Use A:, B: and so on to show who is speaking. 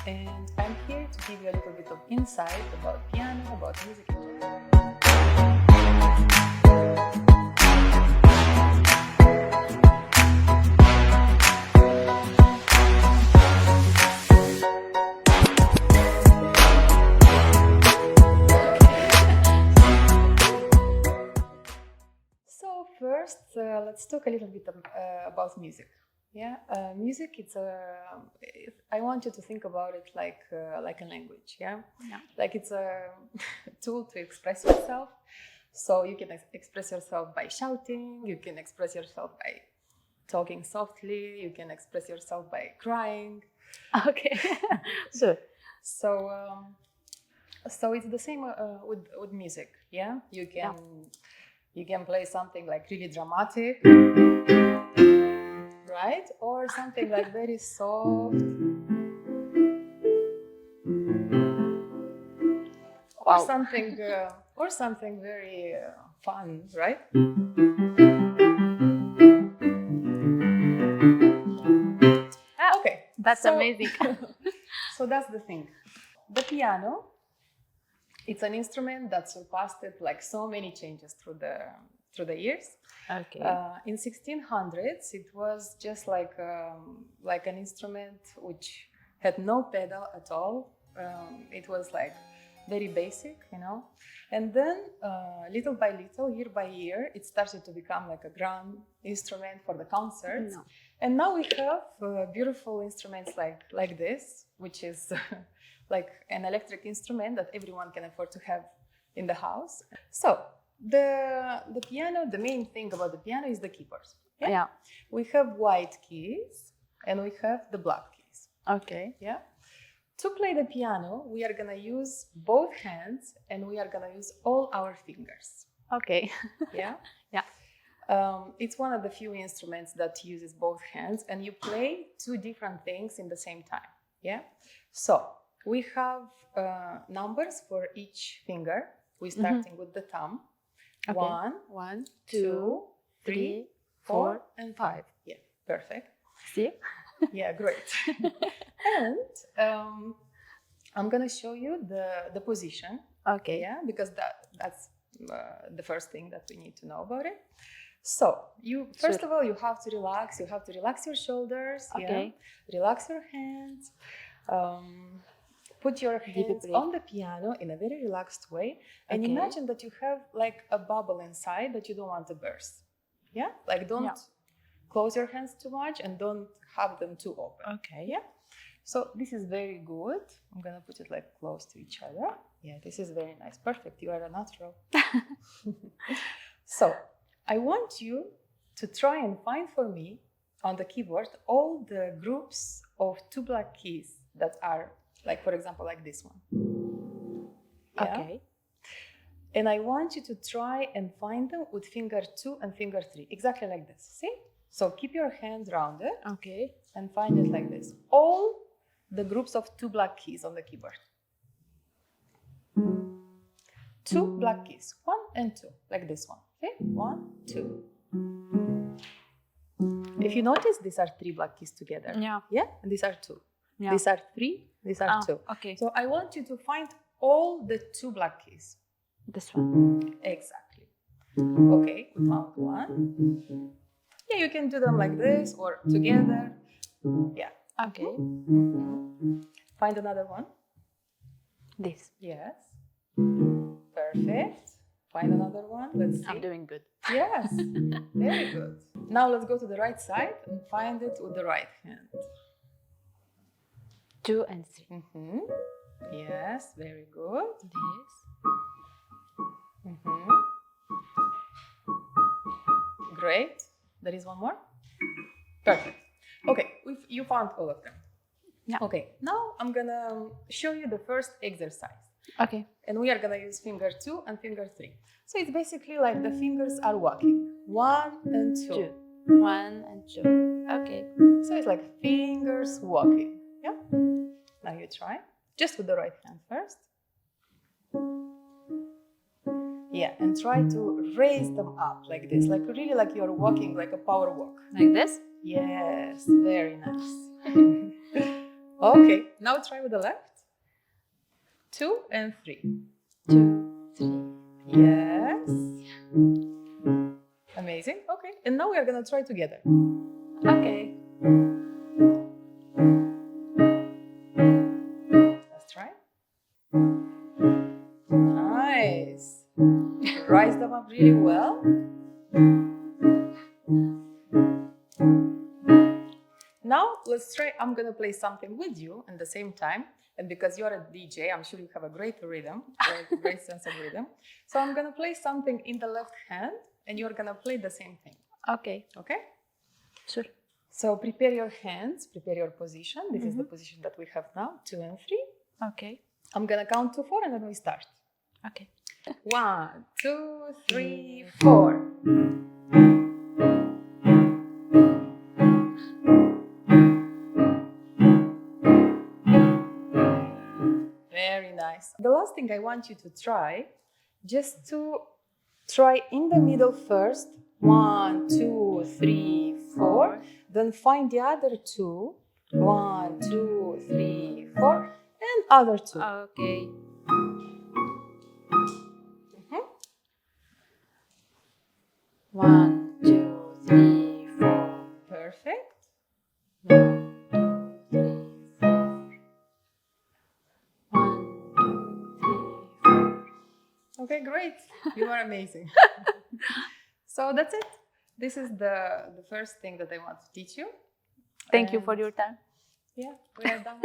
A: and I'm here to give you a little bit of insight about piano, about music in general. So first, let's talk a little bit about music. Yeah, music. I want you to think about it like a language. Yeah, like it's a tool to express yourself. So you can express yourself by shouting. You can express yourself by talking softly. You can express yourself by crying.
B: Okay. Sure.
A: So it's the same with music. Yeah, you can play something like really dramatic, right? Or something like very soft.
B: Wow.
A: Or something very fun, right? Okay,
B: That's amazing.
A: So that's the thing. The piano, it's an instrument that surpassed it like so many changes through the years.
B: Okay.
A: In 1600s, it was just like an instrument which had no pedal at all. It was like very basic, And then, little by little, year by year, it started to become like a grand instrument for the concerts.
B: No.
A: And now we have beautiful instruments like this, which is like an electric instrument that everyone can afford to have in the house. So the piano, the main thing about the piano is the keyboards.
B: Yeah.
A: We have white keys and we have the black keys.
B: Okay.
A: Yeah. To play the piano, we are gonna use both hands and we are gonna use all our fingers.
B: Okay.
A: Yeah.
B: Yeah.
A: It's one of the few instruments that uses both hands, and you play two different things in the same time. Yeah. So we have numbers for each finger. We're starting with the thumb.
B: Okay.
A: 1, 2, 3, 4, and 5. Yeah, perfect.
B: See?
A: Yeah, great. And I'm gonna show you the position.
B: Okay.
A: Yeah, because that's the first thing that we need to know about it. So first of all, you have to relax. You have to relax your shoulders.
B: Okay.
A: Yeah? Relax your hands. Put your hands on the piano in a very relaxed way, and imagine that you have like a bubble inside that you don't want to burst. Yeah, like don't close your hands too much and don't have them too open.
B: Okay.
A: Yeah. So this is very good. I'm gonna put it like close to each other. Yeah, this is very nice. Perfect. You are a natural. So I want you to try and find for me on the keyboard all the groups of two black keys that are like, for example, like this one. Yeah?
B: Okay.
A: And I want you to try and find them with finger 2 and finger 3, exactly like this. See? So keep your hand rounded.
B: Okay.
A: And find it like this. All the groups of two black keys on the keyboard. 2 black keys, 1 and 2, like this one. Okay? 1, 2. If you notice, these are 3 black keys together.
B: Yeah.
A: Yeah? And these are 2.
B: Yeah.
A: These are 3, these are 2.
B: Okay.
A: So I want you to find all the 2 black keys.
B: This one.
A: Exactly. Okay, we found 1. Yeah, you can do them like this or together. Yeah.
B: Okay.
A: Find another one.
B: This.
A: Yes. Perfect. Find another one. Let's see.
B: I'm doing good.
A: Yes. Very good. Now let's go to the right side and find it with the right hand.
B: 2 and 3.
A: Yes, very good.
B: This.
A: Great. There is one more. Perfect. Okay, you found all of them.
B: Yeah.
A: Okay, now I'm gonna show you the first exercise.
B: Okay.
A: And we are gonna use finger 2 and finger 3. So it's basically like the fingers are walking. 1 and 2.
B: 1 and 2. Okay.
A: So it's like fingers walking. Yeah? Now you try. Just with the right hand first. Yeah, and try to raise them up like this. Like really like you're walking like a power walk.
B: Like this?
A: Yes, very nice. Okay, now try with the left. 2 and 3.
B: 2, 3.
A: Yes. Amazing. Okay, and now we are gonna try together.
B: Okay.
A: Let's try. Nice. Rise them up really well. Now let's try. I'm gonna play something with you at the same time. And because you're a DJ, I'm sure you have a great rhythm, a great sense of rhythm. So I'm gonna play something in the left hand, and you're gonna play the same thing.
B: Okay.
A: Okay?
B: Sure.
A: So prepare your hands, prepare your position. This is the position that we have now, 2 and 3.
B: Okay.
A: I'm gonna count to 4 and then we start.
B: Okay.
A: 1, 2, 3, 4. Very nice. The last thing I want you to try, just to try in the middle first. 1, 2, 3, 4. Then find the other 2. 1, 2, 3, 4. And other 2.
B: Okay.
A: Mhm.
B: 1, 2, 3, 4.
A: Perfect.
B: 1, 2, 3, 4. 1, 2, 3, 4.
A: Okay, great. You are amazing. So that's it. This is the first thing that I want to teach you.
B: Thank you for
A: And
B: your time.
A: yeah, we are done.